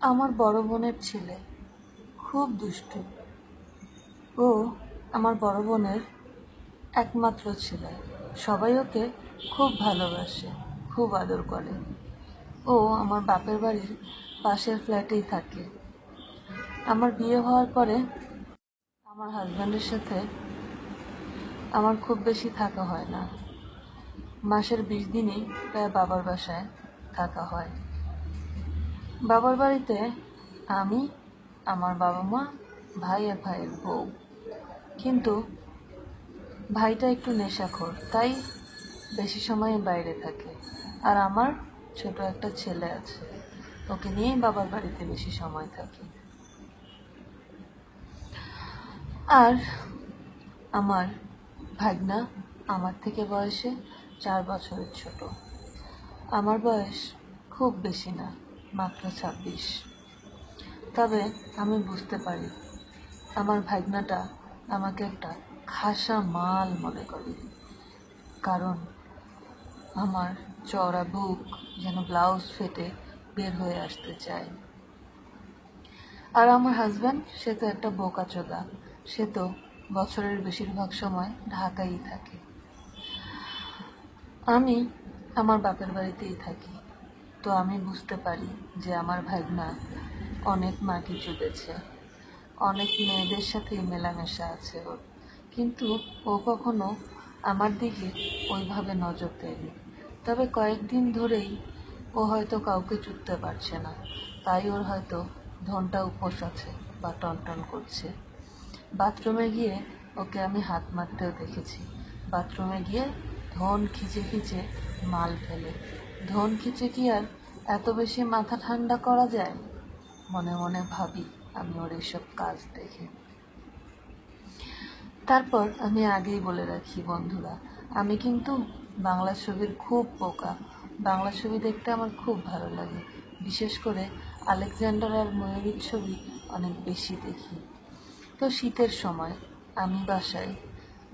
আমার বড় বোনের ছেলে খুব দুষ্টু। ও আমার বড় বোনের একমাত্র ছেলে। সবাই ওকে খুব ভালোবাসে, খুব আদর করে। ও আমার বাপের বাড়ির পাশের ফ্ল্যাটেই থাকে। আমার বিয়ে হওয়ার পরে আমার হাজব্যান্ডের সাথে আমার খুব বেশি থাকা হয় না। মাসের 20 দিনই প্রায় বাবার বাসায় থাকা হয়। বাবার বাড়িতে আমি, আমার বাবা মা, ভাই আর ভাইয়ের বউ। কিন্তু ভাইটা একটু নেশাখোর, তাই বেশি সময় বাইরে থাকে। আর আমার ছোট একটা ছেলে আছে, ওকে নিয়েই বাবার বাড়িতে বেশি সময় থাকি। আর আমার ভাগনা আমার থেকে বয়সে 4 বছরের ছোট। আমার বয়স খুব বেশি না, মাত্র 26। তবে আমি বুঝতে পারি আমার ভাগনাটা আমাকে একটা খাসা মাল মনে করে। কারণ আমার চওড়া বুক যেন ব্লাউজ ফেটে বের হয়ে আসতে চায়। আর আমার হাজব্যান্ড, সে তো একটা বোকাচোদা। সে তো বছরের বেশিরভাগ সময় ঢাকায় থাকে। আমি আমার বাপের বাড়িতেই থাকি। তো আমি বুঝতে পারি যে আমার ভাগনা অনেক মাটি চুদেছে, অনেক মেয়েদের সাথে মেলামেশা আছে ওর। কিন্তু ও কখনো আমার দিকে ওইভাবে নজর দেয়নি। তবে কয়েকদিন ধরেই ও হয়তো কাউকে চুদতে পারছে না, তাই ওর হয়তো ধনটা উপোস আছে বা টনটন করছে। বাথরুমে গিয়ে ওকে আমি হাত মারতেও দেখেছি। বাথরুমে গিয়ে ধন খিচে খিচে মাল ফেলে। ধন খিচে কি আর এত বেশি মাথা ঠান্ডা করা যায়? মনে মনে ভাবি আমি ওর এইসব কাজ দেখে। তারপর আমি আগেই বলে রাখি বন্ধুরা, আমি কিন্তু বাংলা ছবির খুব বোকা। বাংলা ছবি দেখতে আমার খুব ভালো লাগে। বিশেষ করে আলেকজান্ডার আর ময়ূরীর ছবি অনেক বেশি দেখি। তো শীতের সময় আমি বাসায়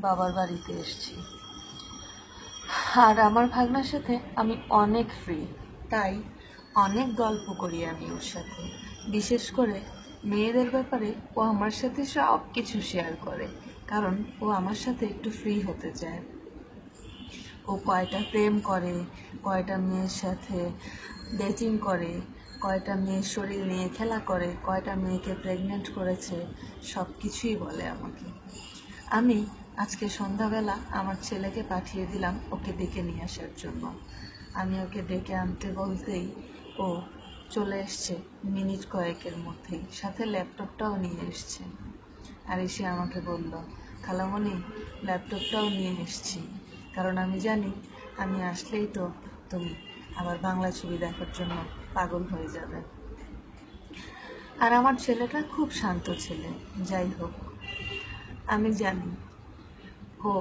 বাবার বাড়িতে এসেছি। আর আমার ভাগনার সাথে আমি অনেক ফ্রি, তাই অনেক গল্প করি আমি ওর সাথে। বিশেষ করে মেয়েদের ব্যাপারে ও আমার সাথে সব কিছু শেয়ার করে, কারণ ও আমার সাথে একটু ফ্রি হতে চায়। ও কয়টা প্রেম করে, কয়টা মেয়ের সাথে ডেটিং করে, কয়টা মেয়ের শরীর নিয়ে খেলা করে, কয়টা মেয়েকে প্রেগনেন্ট করেছে, সব কিছুই বলে আমাকে। আমি আজকে সন্ধ্যাবেলা আমার ছেলেকে পাঠিয়ে দিলাম ওকে ডেকে নিয়ে আসার জন্য। আমি ওকে ডেকে আনতে বলতেই ও চলে এসছে মিনিট কয়েকের মধ্যেই, সাথে ল্যাপটপটাও নিয়ে এসছে। আর এসে আমাকে বলল, খালামণি, ল্যাপটপটাও নিয়ে এসছি, কারণ আমি জানি আমি আসলেই তো তুমি আবার বাংলা ছবি দেখার জন্য পাগল হয়ে যাবে। আর আমার ছেলেটা খুব শান্ত ছেলে। যাই হোক, আমি জানি ও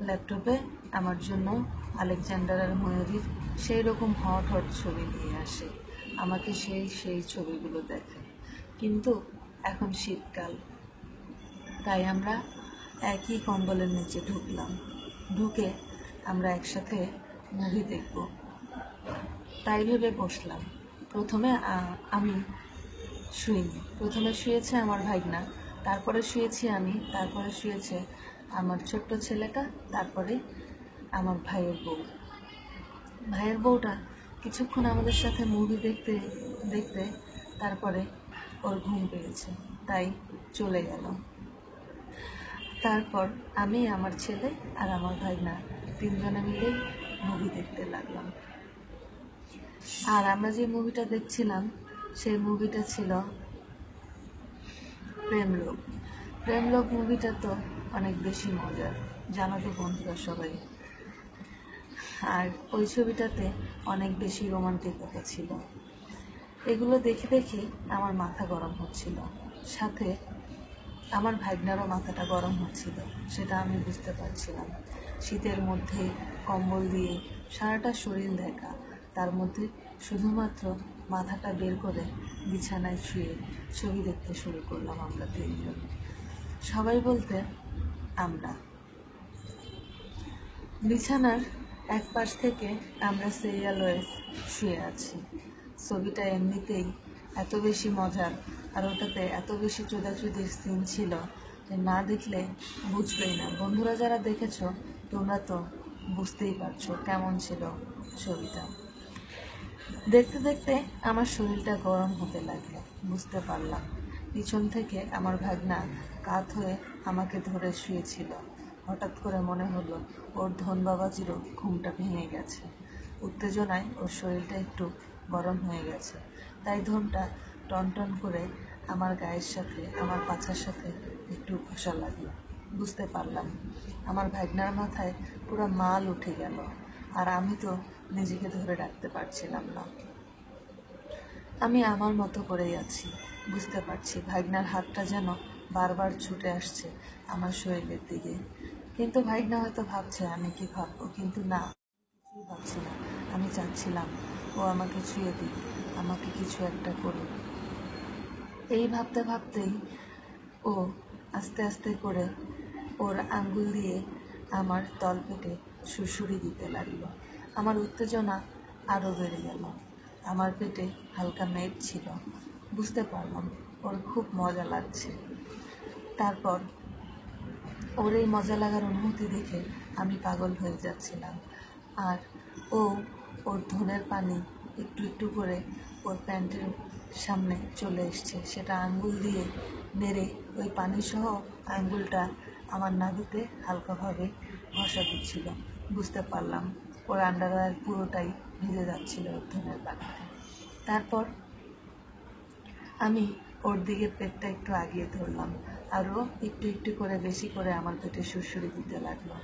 ল্যাপটপে আমার জন্য আলেকজান্ডার আর ময়ূরীর সেই রকম হট হট ছবি নিয়ে আসে, আমাকে সেই ছবিগুলো দেখায়। কিন্তু এখন শীতকাল, তাই আমরা একই কম্বলের নিচে ঢুকলাম। ঢুকে আমরা একসাথে মুভি দেখব তাই ভেবে বসলাম। প্রথমে আমি শুইনি। প্রথমে শুয়েছে আমার ভাগনা, তারপরে শুয়েছি আমি, তারপরে শুয়েছে আমার ছোট্ট ছেলেটা, তারপরে আমার ভাইয়ের বউ। ভাইয়ের বউটা কিছুক্ষণ আমাদের সাথে মুভি দেখতে দেখতে তারপরে ওর ঘুম পেয়েছে, তাই চলে গেল। তারপর আমি, আমার ছেলে আর আমার ভাগনা তিনজনে মিলে মুভি দেখতে লাগলাম। আর আমরা যে মুভিটা দেখছিলাম সেই মুভিটা ছিল প্রেমলোক। প্রেমলোক মুভিটা তো অনেক বেশি মজার, জানো তো বন্ধুরা সবাই। আর ওই ছবিটাতে অনেক বেশি রোমান্টিকতা ছিল। এগুলো দেখে দেখে আমার মাথা গরম হচ্ছিল, সাথে আমার ভাগনারও মাথাটা গরম হচ্ছিল, সেটা আমি বুঝতে পারছিলাম। শীতের মধ্যে কম্বল দিয়ে সারাটা শরীর ঢাকা, তার মধ্যে শুধুমাত্র মাথাটা বের করে বিছানায় শুয়ে ছবি দেখতে শুরু করলাম আমরা তিনজন। সবাই বলতে আমরা বিছানার এক পাশ থেকে আমরা সিরিয়াল হয়ে শুয়ে আছি। ছবিটা এমনিতেই এত বেশি মজার, আর ওটাতে এত বেশি চোদাচুদির সিন ছিল যে না দেখলে বুঝবেই না। বন্ধুরা যারা দেখেছো তোমরা তো বুঝতেই পারছো কেমন ছিল ছবিটা। দেখতে দেখতে আমার শরীরটা গরম হতে লাগলো। বুঝতে পারলাম পিছন থেকে আমার ভাগনা কাত হয়ে আমাকে ধরে শুয়েছিল। হঠাৎ করে মনে হলো ওর ধন বাবাজিরও ঘুমটা ভেঙে গেছে। উত্তেজনায় ওর শরীরটা একটু গরম হয়ে গেছে, তাই ধনটা টনটন করে আমার গায়ের সাথে, আমার পাছার সাথে একটু ঘষা লাগলো। বুঝতে পারলাম আমার ভাগনার মাথায় পুরো মাল উঠে গেল, আর আমি তো নিজেকে ধরে রাখতে পারছিলাম না। আমি আমার মতো করেই আছি। বুঝতে পারছি ভাগনার হাতটা যেন বারবার ছুটে আসছে আমার শরীরের দিকে, কিন্তু ভাগনা হয়তো ভাবছে আমি কি ভাববো, কিন্তু না, কিছুই ভাবছি না। আমি চাচ্ছিলাম ও আমাকে ছুঁয়ে দিক, আমাকে কিছু একটা করুক। এই ভাবতে ভাবতেই ও আস্তে আস্তে করে ওর আঙ্গুল দিয়ে আমার তলপেটে সুড়সুড়ি দিতে লাগলো। আমার উত্তেজনা আরও বেড়ে গেল। আমার পেটে হালকা মেদ ছিল। বুঝতে পারলাম ওর খুব মজা লাগছে। তারপর ওর এই মজা লাগার অনুভূতি দেখে আমি পাগল হয়ে যাচ্ছিলাম। আর ও ওর ধনের পানি একটু একটু করে ওর প্যান্টের সামনে চলে এসছে, সেটা আঙ্গুল দিয়ে নেড়ে ওই পানি সহ আঙ্গুলটা আমার নাভিতে হালকাভাবে ঘষা দিচ্ছিল। বুঝতে পারলাম ওর আন্ডারওয়্যার পুরোটাই ভিজে যাচ্ছিল ওর ধনের পানিতে। তারপর আমি ওর দিকে পেটটা একটু আগিয়ে ধরলাম, আর ও একটু একটু করে বেশি করে আমার পেটে সুড়সুড়ি দিতে লাগলো।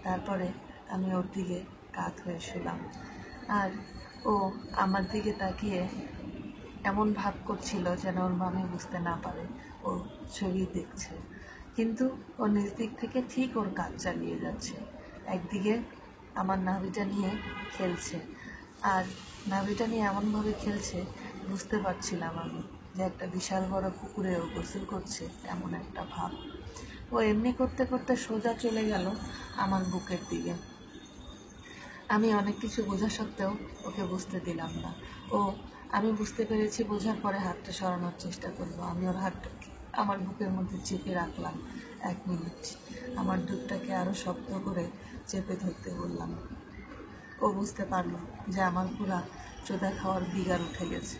তারপরে আমি ওর দিকে কাত হয়ে শুলাম, আর ও আমার দিকে তাকিয়ে এমন ভাব করছিল যেন ওর মামি বুঝতে না পারে ও ছবি দেখছে, কিন্তু ও নিজ দিক থেকে ঠিক ওর কাজ চালিয়ে যাচ্ছে। একদিকে আমার নাভিটা নিয়ে খেলছে, আর নাভিটা নিয়ে এমনভাবে খেলছে বুঝতে পারছিলাম আমি যে একটা বিশাল বড় পুকুরে ও গোসল করছে, এমন একটা ভাব। ও এমনি করতে করতে সোজা চলে গেল আমার বুকের দিকে। আমি অনেক কিছু বোঝা সত্ত্বেও ওকে বুঝতে দিলাম না। ও আমি বুঝতে পেরেছি বোঝার পরে হাতটা সরানোর চেষ্টা করলো। আমি ওর হাতটাকে আমার বুকের মধ্যে চেপে রাখলাম 1 মিনিট। আমার দুধটাকে আরো শক্ত করে চেপে ধরতে বললাম। ও বুঝতে পারলো যে আমার পুরা চোদা খাওয়ার বিগার উঠে গেছে।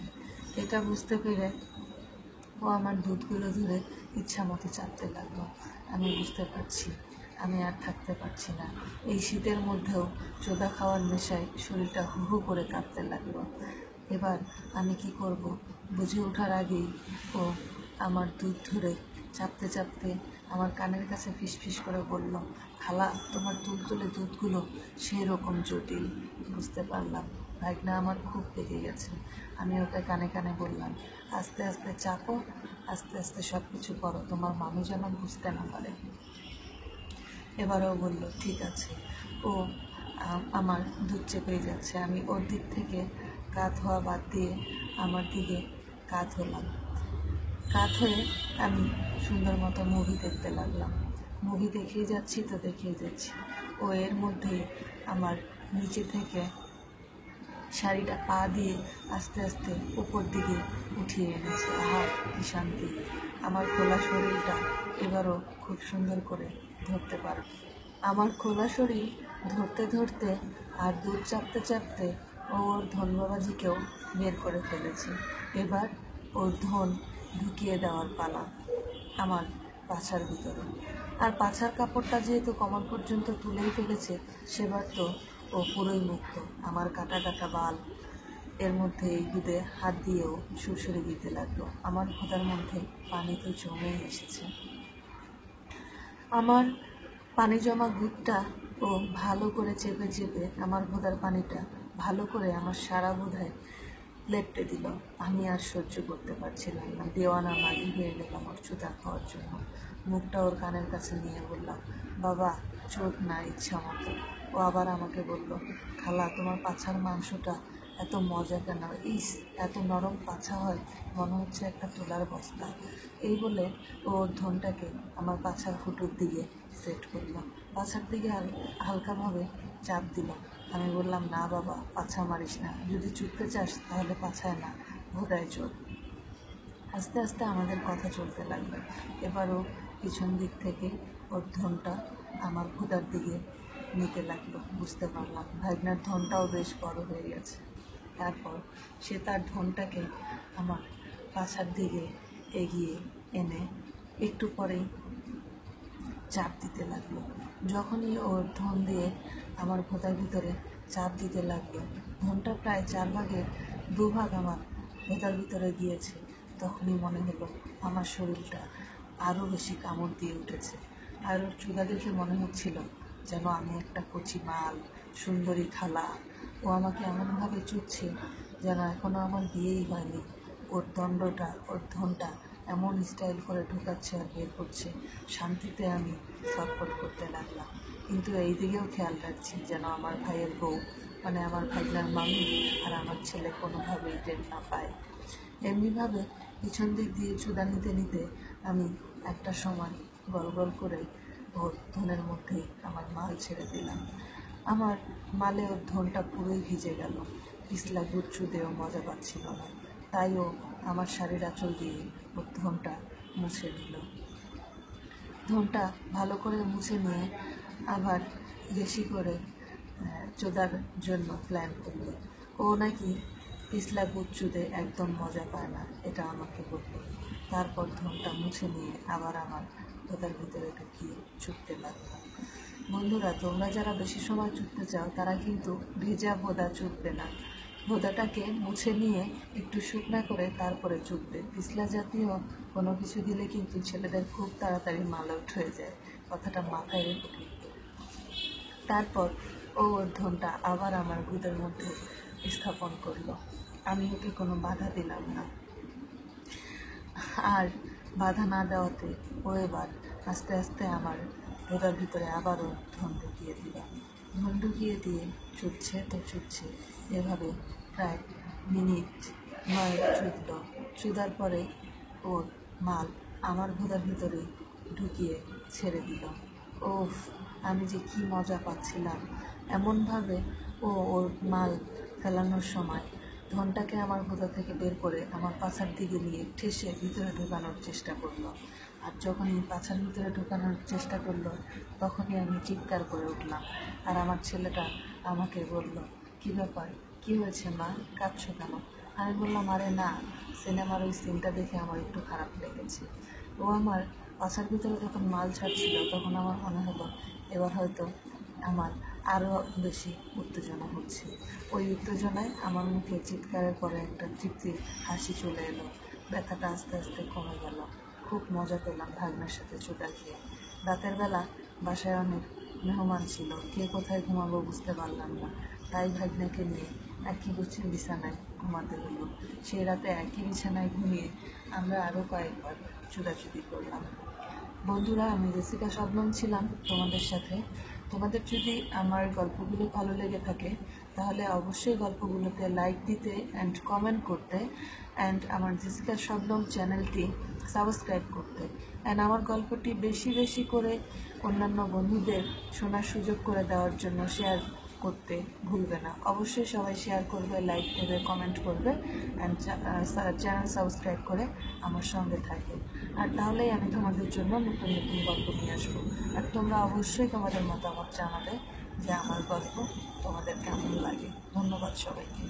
এটা বুঝতে পেরে ও আমার দুধগুলো ধরে ইচ্ছা মতো চাপতে লাগলো। আমি বুঝতে পারছি আমি আর থাকতে পারছি না। এই শীতের মধ্যেও চোদা খাওয়ার নেশায় শরীরটা হু হু করে কাঁপতে লাগলো। এবার আমি কি করব বুঝে ওঠার আগেই ও আমার দুধ ধরে চাপতে চাপতে আমার কানের কাছে ফিসফিস করে বলল, খালা তোমার তুলতুলে দুধগুলো সেই রকম জটিল। বুঝতে পারলাম ভাগনা আমার খুব পেকে গেছে। আমি ওকে কানে কানে বললাম, আস্তে আস্তে চাপো, আস্তে আস্তে সব কিছু করো, তোমার মামি যেন বুঝতে না পারে। এবারও বলল ঠিক আছে। ও আমার দুধ চেপেই যাচ্ছে। আমি ওর দিক থেকে কাত হওয়া বাদ দিয়ে আমার দিকে কাত হলাম। কাত হয়ে আমি সুন্দর মতো মুভি দেখতে লাগলাম। মুভি দেখেই যাচ্ছি তো দেখেই যাচ্ছি। ও এর মধ্যেই আমার নিচে থেকে শাড়িটা পা দিয়ে আস্তে আস্তে উপর দিকে উঠিয়ে এনেছে। আহা কি শান্তি! আমার খোলা শরীরটা এবারও খুব সুন্দর করে ধরতে পারো। আমার খোলা শরীর ধরতে ধরতে আর দুধ চাপতে চাপতে ও ওর ধন বাবাজিকেও বের করে ফেলেছে। এবার ওর ধন ঢুকিয়ে দেওয়ার পালা আমার পাছার ভিতরে। আর পাছার কাপড়টা যেহেতু কমর পর্যন্ত তুলেই ফেলেছে, সেবার তো ও পুরোই মুক্ত। আমার কাটা কাটা বাল এর মধ্যে এই দুধে হাত দিয়েও সুড়সুড়ি দিতে লাগলো। আমার খোদার মধ্যে পানি তো জমেই এসেছে। আমার পানি জমা গুড়টা ও ভালো করে চেপে চেপে আমার ভোঁদার পানিটা ভালো করে আমার সারা বোধহয় লেপটে দিল। আমি আর সহ্য করতে পারছিলাম না। দেওয়ানা মাগি হয়ে গেলাম ওর চুদা খাওয়ার জন্য। মুখটা ওর কানের কাছে নিয়ে বললাম, বাবা চোখ না ইচ্ছা মতো। ও আবার আমাকে বলল, খালা তোমার পাছার মাংসটা এত মজা কেন? ইস এত নরম পাছা হয়, মনে হচ্ছে একটা তুলার বস্তা। এই বলে ও ওর ধনটাকে আমার পাছার ফুটোর দিকে সেট করলো। পাছার দিকে হালকাভাবে চাপ দিল। আমি বললাম, না বাবা পাছা মারিস না, যদি চুপতে চাস তাহলে পাছায় না, ভোদায় চোর। আস্তে আস্তে আমাদের কথা চলতে লাগলো। এবারও পিছন দিক থেকে ওর ধনটা আমার ভোঁতার দিকে নিতে লাগলো। বুঝতে পারলাম ভাগনার ধনটাও বেশ বড় হয়ে গেছে। তারপর সে তার ধনটাকে আমার পাছার দিকে এগিয়ে এনে একটু পরেই চাপ দিতে লাগলো। যখনই ওর ধন দিয়ে আমার ভোঁতার ভিতরে চাপ দিতে লাগলো, ধনটা প্রায় 4 ভাগের 2 ভাগ আমার ভোঁতার ভিতরে গিয়েছে। তখনই মনে হলো আমার শরীরটা আরও বেশি কামড় দিয়ে উঠেছে। আর ওর চুলা দেখে মনে হচ্ছিল যেন আমি একটা কচি মাল, সুন্দরী খালা। ও আমাকে এমনভাবে চুচ্ছে যেন এখনো আমার বিয়েই হয়নি। ওর দণ্ডটা, ওর ধনটা এমন স্টাইল করে ঢুকাচ্ছে আর বের করছে, শান্তিতে আমি ছটফট করতে লাগলাম। কিন্তু এই দিকেও খেয়াল রাখছি যেন আমার ভাইয়ের বউ, মানে আমার ভাগনার মামি আর আমার ছেলে কোনোভাবেই টের না পায়। এমনিভাবে পিছন দিক দিয়ে চুদা নিতে নিতে আমি একটা সময় গল গল করে ওর ধনের মধ্যে আমার মাল ছেড়ে দিলাম। আমার মালে ওর ধনটা পুরোই ভিজে গেল। পিছলা গুড় চুদেও মজা পাচ্ছিল না, তাই ও আমার শাড়ির আঁচল দিয়ে ওর ধনটা মুছে নিল। ধনটা ভালো করে মুছে নিয়ে আবার বেশি করে চোদার জন্য প্ল্যান করলো। ও নাকি পিছলা গুড় চুদে একদম মজা পায় না, এটা আমাকে বলল। তারপর ধনটা মুছে নিয়ে আবার আমার ভোঁতার ভিতরে ঢুকিয়ে চুপতে লাগলো। বন্ধুরা, তোমরা যারা বেশি সময় চুপতে চাও তারা কিন্তু ভেজা ভোঁদা চুপবে না। ভোঁদাটাকে মুছে নিয়ে একটু শুকনা করে তারপরে চুপবে। পিছলা জাতীয় কোনো কিছু দিলে কিন্তু ছেলেদের খুব তাড়াতাড়ি মাল আউট হয়ে যায়, কথাটা মাথায় রেখো কিন্তু। তারপর ও ওর ধনটা আবার আমার গুদের মধ্যে স্থাপন করলো। আমি ওকে কোনো বাধা দিলাম না। আর বাধা না দেওয়াতে ও এবার আস্তে আস্তে আমার ভোঁতার ভিতরে আবারও ধন ঢুকিয়ে দিল। ধন ঢুকিয়ে দিয়ে চুপছে তো চুপছে, এভাবে প্রায় মিনিট 9 চুদল। চুদার পরে ওর মাল আমার ভোঁতার ভিতরে ঢুকিয়ে ছেড়ে দিল। ওফ, আমি যে কি মজা পাচ্ছিলাম! এমনভাবে ও ওর মাল ফেলানোর সময় ধনটাকে আমার ভোঁতা থেকে বের করে আমার পাছার দিকে নিয়ে ঠেসে ভিতরে ঢোকানোর চেষ্টা করলো। আর যখনই পাছার ভিতরে ঢোকানোর চেষ্টা করলো তখনই আমি চিৎকার করে উঠলাম। আর আমার ছেলেটা আমাকে বলল, কি ব্যাপার, কি হয়েছে মা, কাঁদছো কেন? আমি বললাম, আরে না, সিনেমার ওই সিনটা দেখে আমার একটু খারাপ লেগেছে। ও আমার পাছার ভিতরে যখন মাল ছাড়ছিল তখন আমার মনে হলো এবার হয়তো আমার আরও বেশি উত্তেজনা হচ্ছে। ওই উত্তেজনায় আমার মুখে চিৎকারের পরে একটা তৃপ্তির হাসি চলে এলো। ব্যথাটা আস্তে আস্তে কমে গেল। খুব মজা পেলাম ভাগনার সাথে চুদা খেয়ে। রাতের বেলা বাসায় অনেক মেহমান ছিল, কে কোথায় ঘুমাবো বুঝতে পারলাম না, তাই ভাগনাকে নিয়ে একই বিছানায় ঘুমাতে হলো। সেই রাতে একই বিছানায় ঘুমিয়ে আমরা আরও কয়েকবার চুদাচুদি করলাম। বন্ধুরা, আমি জেসিকা শবনম ছিলাম তোমাদের সাথে। তোমাদের যদি আমার গল্পগুলো ভালো লেগে থাকে তাহলে অবশ্যই গল্পগুলোতে লাইক দিতে অ্যান্ড কমেন্ট করতে, অ্যান্ড আমার জেসিকা শবনম চ্যানেলটি সাবস্ক্রাইব করতে, অ্যান্ড আমার গল্পটি বেশি বেশি করে অন্যান্য বন্ধুদের শোনার সুযোগ করে দেওয়ার জন্য শেয়ার করতে ভুলবে না। অবশ্যই সবাই শেয়ার করবে, লাইক দেবে, কমেন্ট করবে, অ্যান্ড চ্যানেল সাবস্ক্রাইব করে আমার সঙ্গে থাকবে। আর তাহলেই আমি তোমাদের জন্য নতুন নতুন গল্প নিয়ে আসবো। আর তোমরা অবশ্যই তোমাদের মতামত জানাবে যে আমার গল্প তোমাদের কেমন লাগে। ধন্যবাদ সবাইকে।